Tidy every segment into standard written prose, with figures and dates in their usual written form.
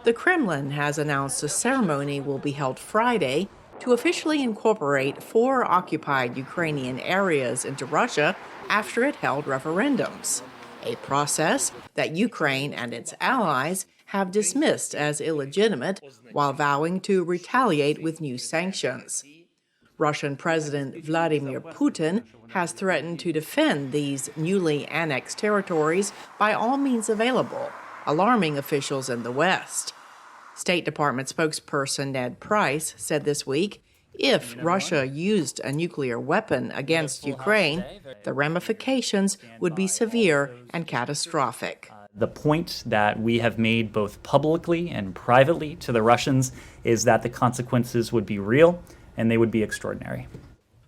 The Kremlin has announced a ceremony will be held Friday to officially incorporate 4 occupied Ukrainian areas into Russia after it held referendums, a process that Ukraine and its allies have dismissed as illegitimate while vowing to retaliate with new sanctions. Russian President Vladimir Putin has threatened to defend these newly annexed territories by all means available, alarming officials in the West. State Department spokesperson Ned Price said this week if Russia used a nuclear weapon against Ukraine, the ramifications would be severe and catastrophic. The point that we have made both publicly and privately to the Russians is that the consequences would be real and they would be extraordinary.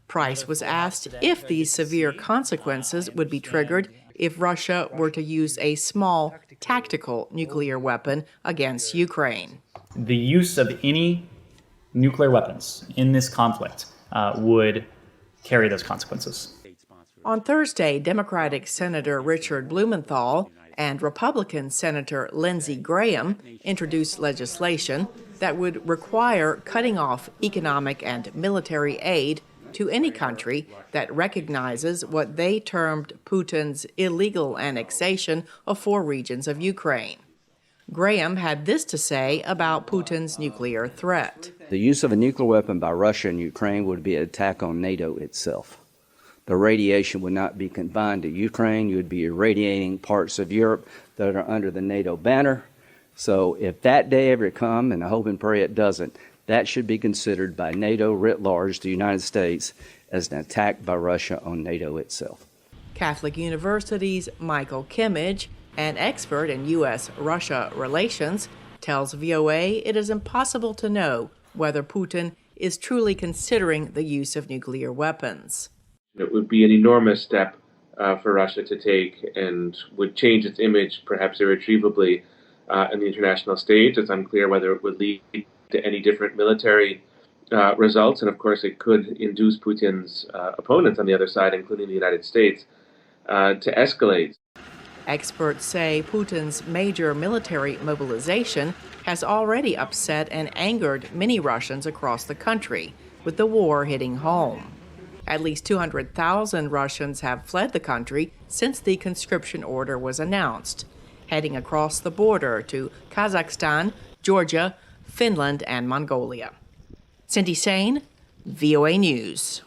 Price was asked if these severe consequences would be triggered if Russia were to use a small, tactical nuclear weapon against Ukraine. The use of any nuclear weapons in this conflict would carry those consequences. On Thursday, Democratic Senator Richard Blumenthal and Republican Senator Lindsey Graham introduced legislation that would require cutting off economic and military aid to any country that recognizes what they termed Putin's illegal annexation of 4 regions of Ukraine. Graham had this to say about Putin's nuclear threat. The use of a nuclear weapon by Russia in Ukraine would be an attack on NATO itself. The radiation would not be confined to Ukraine. You would be irradiating parts of Europe that are under the NATO banner. So if that day ever comes, and I hope and pray it doesn't, that should be considered by NATO writ large, the United States, as an attack by Russia on NATO itself. Catholic University's Michael Kimmage, an expert in U.S.-Russia relations, tells VOA it is impossible to know whether Putin is truly considering the use of nuclear weapons. It would be an enormous step for Russia to take and would change its image perhaps irretrievably in the international stage. It's unclear whether it would lead to any different military results. And of course, it could induce Putin's opponents on the other side, including the United States, to escalate. Experts say Putin's major military mobilization has already upset and angered many Russians across the country, with the war hitting home. At least 200,000 Russians have fled the country since the conscription order was announced, heading across the border to Kazakhstan, Georgia, Finland, and Mongolia. Cindy Sain, VOA News.